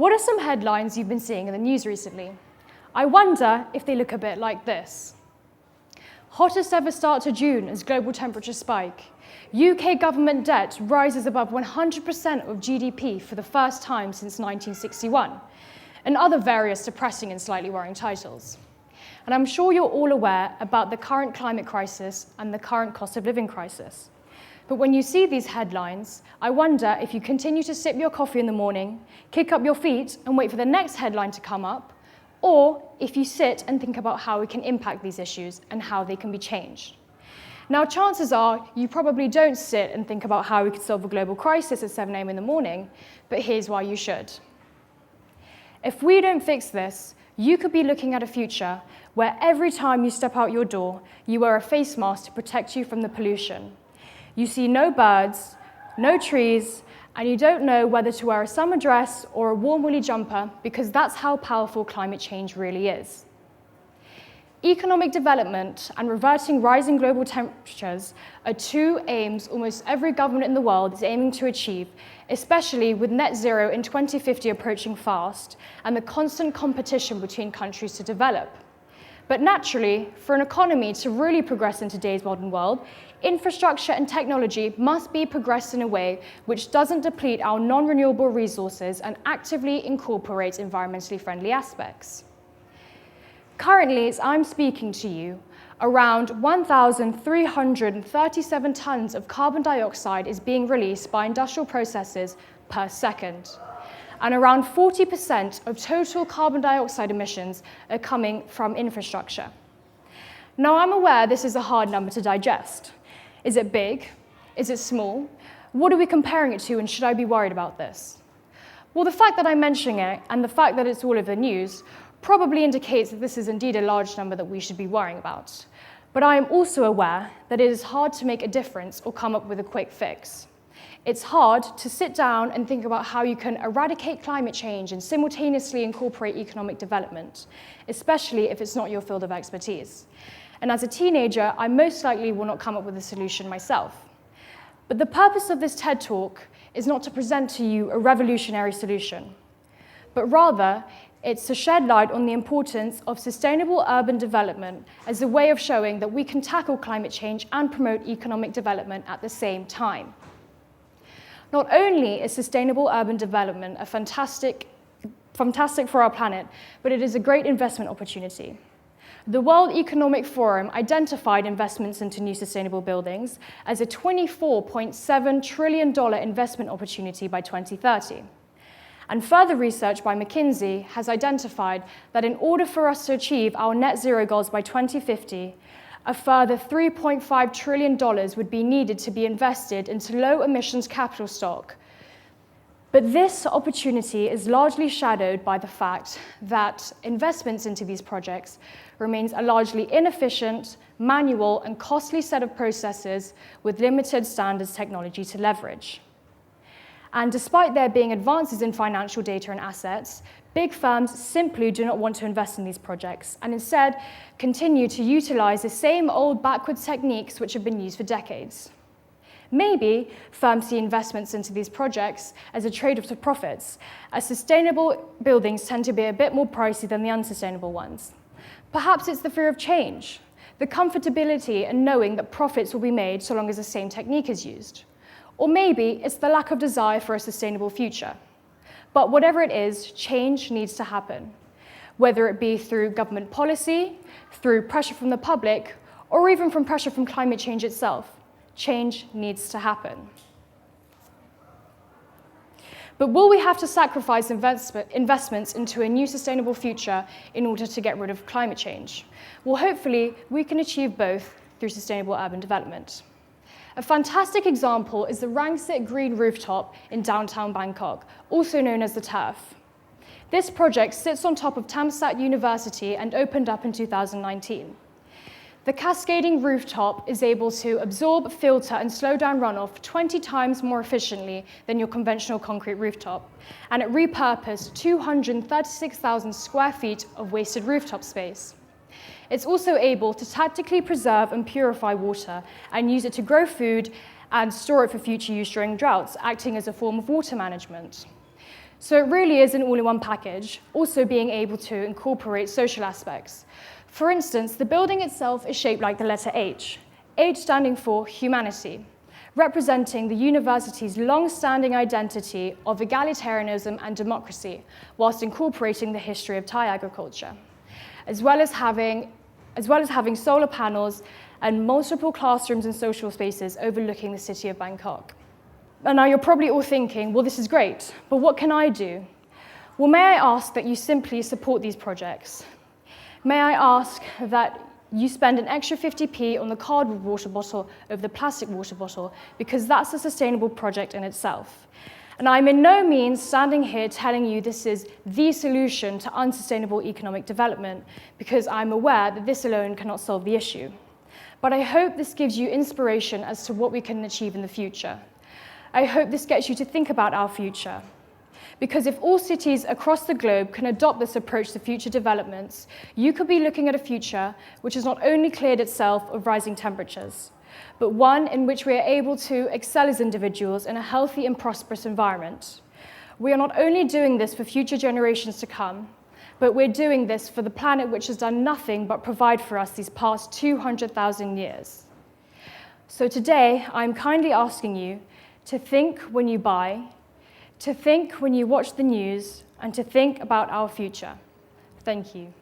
What are some headlines you've been seeing in the news recently? I wonder if they look a bit like this. Hottest ever start to June as global temperatures spike. UK government debt rises above 100% of GDP for the first time since 1961, and other various depressing and slightly worrying titles. And I'm sure you're all aware about the current climate crisis and the current cost of living crisis. But when you see these headlines, I wonder if you continue to sip your coffee in the morning, kick up your feet and wait for the next headline to come up, or if you sit and think about how we can impact these issues and how they can be changed. Now, chances are you probably don't sit and think about how we could solve a global crisis at 7 a.m. in the morning, but here's why you should. If we don't fix this, you could be looking at a future where every time you step out your door, you wear a face mask to protect you from the pollution. You see no birds, no trees, and you don't know whether to wear a summer dress or a warm woolly jumper because that's how powerful climate change really is. Economic development and reverting rising global temperatures are two aims almost every government in the world is aiming to achieve, especially with net zero in 2050 approaching fast and the constant competition between countries to develop. But naturally, for an economy to really progress in today's modern world, infrastructure and technology must be progressed in a way which doesn't deplete our non-renewable resources and actively incorporates environmentally friendly aspects. Currently, as I'm speaking to you, around 1,337 tons of carbon dioxide is being released by industrial processes per second. And around 40% of total carbon dioxide emissions are coming from infrastructure. Now, I'm aware this is a hard number to digest. Is it big? Is it small? What are we comparing it to, and should I be worried about this? Well, the fact that I'm mentioning it and the fact that it's all over the news probably indicates that this is indeed a large number that we should be worrying about. But I am also aware that it is hard to make a difference or come up with a quick fix. It's hard to sit down and think about how you can eradicate climate change and simultaneously incorporate economic development, especially if it's not your field of expertise. And as a teenager, I most likely will not come up with a solution myself. But the purpose of this TED Talk is not to present to you a revolutionary solution, but rather it's to shed light on the importance of sustainable urban development as a way of showing that we can tackle climate change and promote economic development at the same time. Not only is sustainable urban development fantastic for our planet, but it is a great investment opportunity. The World Economic Forum identified investments into new sustainable buildings as a $24.7 trillion investment opportunity by 2030. And further research by McKinsey has identified that in order for us to achieve our net zero goals by 2050, a further $3.5 trillion would be needed to be invested into low emissions capital stock. But this opportunity is largely shadowed by the fact that investments into these projects remains a largely inefficient, manual, and costly set of processes with limited standards technology to leverage. And despite there being advances in financial data and assets, big firms simply do not want to invest in these projects and instead continue to utilize the same old backwards techniques which have been used for decades. Maybe firms see investments into these projects as a trade-off to profits, as sustainable buildings tend to be a bit more pricey than the unsustainable ones. Perhaps it's the fear of change, the comfortability and knowing that profits will be made so long as the same technique is used. Or maybe it's the lack of desire for a sustainable future. But whatever it is, change needs to happen, whether it be through government policy, through pressure from the public, or even from pressure from climate change itself. Change needs to happen. But will we have to sacrifice investments into a new sustainable future in order to get rid of climate change? Well, hopefully, we can achieve both through sustainable urban development. A fantastic example is the Rangsit Green Rooftop in downtown Bangkok, also known as the TERF. This project sits on top of Thammasat University and opened up in 2019. The cascading rooftop is able to absorb, filter, and slow down runoff 20 times more efficiently than your conventional concrete rooftop, and it repurposed 236,000 square feet of wasted rooftop space. It's also able to tactically preserve and purify water and use it to grow food and store it for future use during droughts, acting as a form of water management. So it really is an all-in-one package, also being able to incorporate social aspects. For instance, the building itself is shaped like the letter H, H standing for humanity, representing the university's long-standing identity of egalitarianism and democracy, whilst incorporating the history of Thai agriculture, as well as having solar panels and multiple classrooms and social spaces overlooking the city of Bangkok. And now you're probably all thinking, well, this is great, but what can I do? Well, may I ask that you simply support these projects? May I ask that you spend an extra 50p on the cardboard water bottle over the plastic water bottle, because that's a sustainable project in itself. And I'm in no means standing here telling you this is the solution to unsustainable economic development, because I'm aware that this alone cannot solve the issue. But I hope this gives you inspiration as to what we can achieve in the future. I hope this gets you to think about our future. Because if all cities across the globe can adopt this approach to future developments, you could be looking at a future which has not only cleared itself of rising temperatures, but one in which we are able to excel as individuals in a healthy and prosperous environment. We are not only doing this for future generations to come, but we're doing this for the planet which has done nothing but provide for us these past 200,000 years. So today, I'm kindly asking you to think when you buy, to think when you watch the news, and to think about our future. Thank you.